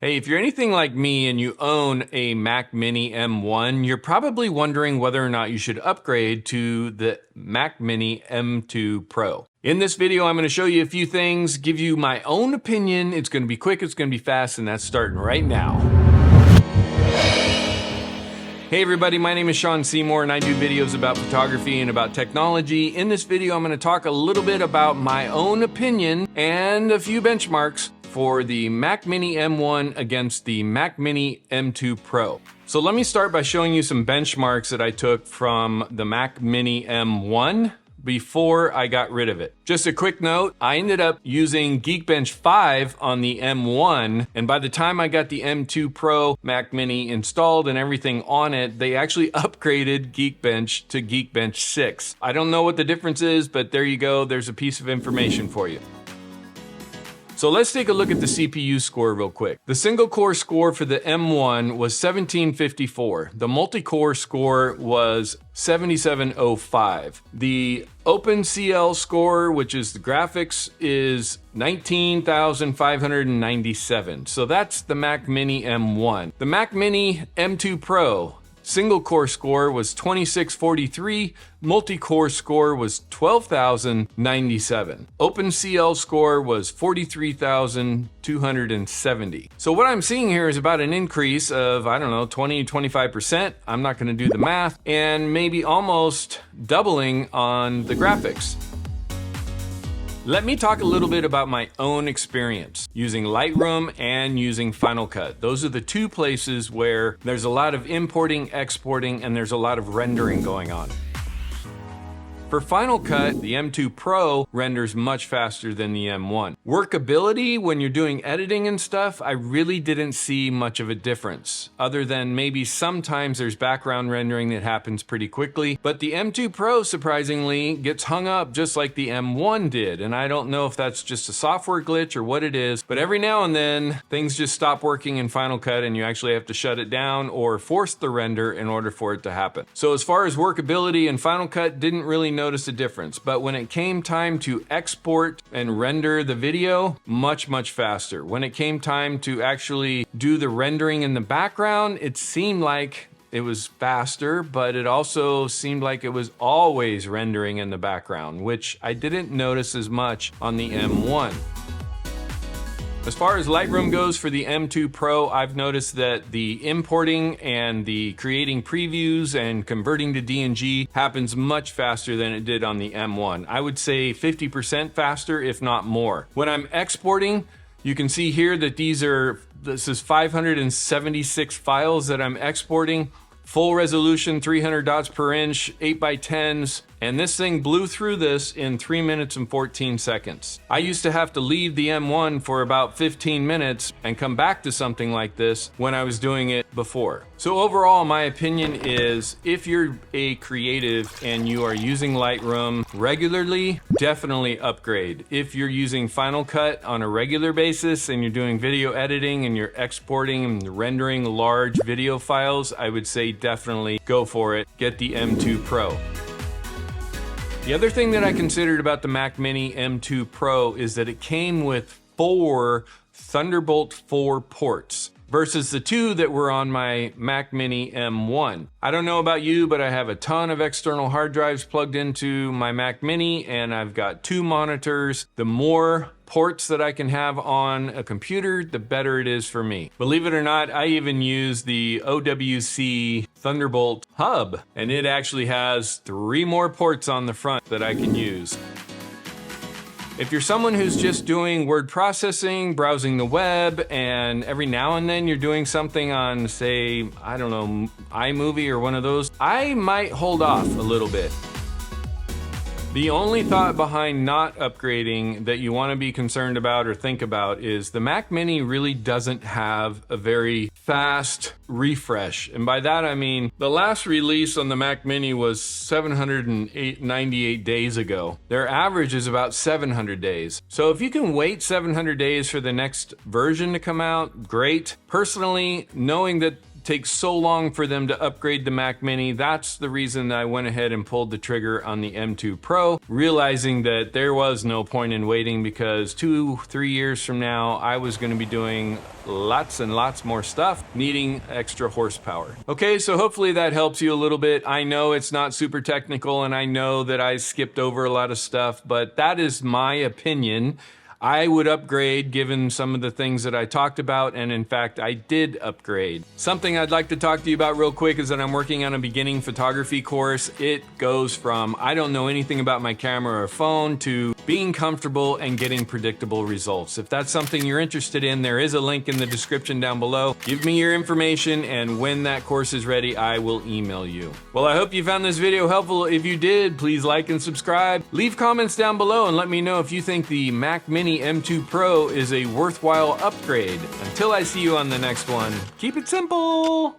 Hey, if you're anything like me and you own a Mac Mini M1, you're probably wondering whether or not you should upgrade to the Mac Mini M2 Pro. In this video, I'm going to show you a few things, give you my own opinion. It's going to be quick, it's going to be fast, and that's starting right now. Hey everybody, my name is Sean Seymour and I do videos about photography and about technology. In this video, I'm going to talk a little bit about my own opinion and a few benchmarks for the Mac Mini M1 against the Mac Mini M2 Pro. So let me start by showing you some benchmarks that I took from the Mac Mini M1 before I got rid of it. Just a quick note, I ended up using Geekbench 5 on the M1, and by the time I got the M2 Pro Mac Mini installed and everything on it, they actually upgraded Geekbench to Geekbench 6. I don't know what the difference is, but there you go, there's a piece of information for you. So let's take a look at the CPU score real quick. The single core score for the M1 was 1754. The multi-core score was 7705. The OpenCL score, which is the graphics, is 19,597. So that's the Mac Mini M1. The Mac Mini M2 Pro single core score was 2643, multi-core score was 12,097. OpenCL score was 43,270. So what I'm seeing here is about an increase of, I don't know, 20-25%. I'm not gonna do the math, and maybe almost doubling on the graphics. Let me talk a little bit about my own experience using Lightroom and using Final Cut. Those are the two places where there's a lot of importing, exporting, and there's a lot of rendering going on. For Final Cut, the M2 Pro renders much faster than the M1. Workability, when you're doing editing and stuff, I really didn't see much of a difference, other than maybe sometimes there's background rendering that happens pretty quickly. But the M2 Pro, surprisingly, gets hung up just like the M1 did, and I don't know if that's just a software glitch or what it is, but every now and then, things just stop working in Final Cut and you actually have to shut it down or force the render in order for it to happen. So as far as workability in Final Cut, didn't really notice a difference, but when it came time to export and render the video, much faster. When it came time to actually do the rendering in the background, it seemed like it was faster, but it also seemed like it was always rendering in the background, which I didn't notice as much on the M1. As far as Lightroom goes for the M2 Pro, I've noticed that the importing and the creating previews and converting to DNG happens much faster than it did on the M1. I would say 50% faster, if not more. When I'm exporting, you can see here that this is 576 files that I'm exporting. Full resolution, 300 dots per inch, 8x10s, and this thing blew through this in 3 minutes and 14 seconds. I used to have to leave the M1 for about 15 minutes and come back to something like this when I was doing it before. So overall, my opinion is if you're a creative and you are using Lightroom regularly, definitely upgrade. If you're using Final Cut on a regular basis and you're doing video editing and you're exporting and rendering large video files, I would say definitely go for it. Get the M2 Pro. The other thing that I considered about the Mac Mini M2 Pro is that it came with 4 Thunderbolt 4 ports versus the 2 that were on my Mac Mini M1. I don't know about you, but I have a ton of external hard drives plugged into my Mac Mini, and I've got 2 monitors. The more ports that I can have on a computer, the better it is for me. Believe it or not, I even use the OWC Thunderbolt hub, and it actually has 3 more ports on the front that I can use. If you're someone who's just doing word processing, browsing the web, and every now and then you're doing something on, say, I don't know, iMovie or one of those, I might hold off a little bit. The only thought behind not upgrading that you want to be concerned about or think about is the Mac Mini really doesn't have a very fast refresh. And by that I mean, the last release on the Mac Mini was 798 days ago. Their average is about 700 days. So if you can wait 700 days for the next version to come out, great. Personally, knowing that takes so long for them to upgrade the Mac Mini. That's the reason that I went ahead and pulled the trigger on the M2 Pro, realizing that there was no point in waiting because 2-3 years from now, I was going to be doing lots and lots more stuff, needing extra horsepower. Okay, so hopefully that helps you a little bit. I know it's not super technical and I know that I skipped over a lot of stuff, but that is my opinion. I would upgrade given some of the things that I talked about, and in fact, I did upgrade. Something I'd like to talk to you about real quick is that I'm working on a beginning photography course. It goes from I don't know anything about my camera or phone to being comfortable and getting predictable results. If that's something you're interested in, there is a link in the description down below. Give me your information, and when that course is ready, I will email you. Well, I hope you found this video helpful. If you did, please like and subscribe. Leave comments down below and let me know if you think the Mac Mini M2 Pro is a worthwhile upgrade. Until I see you on the next one, keep it simple!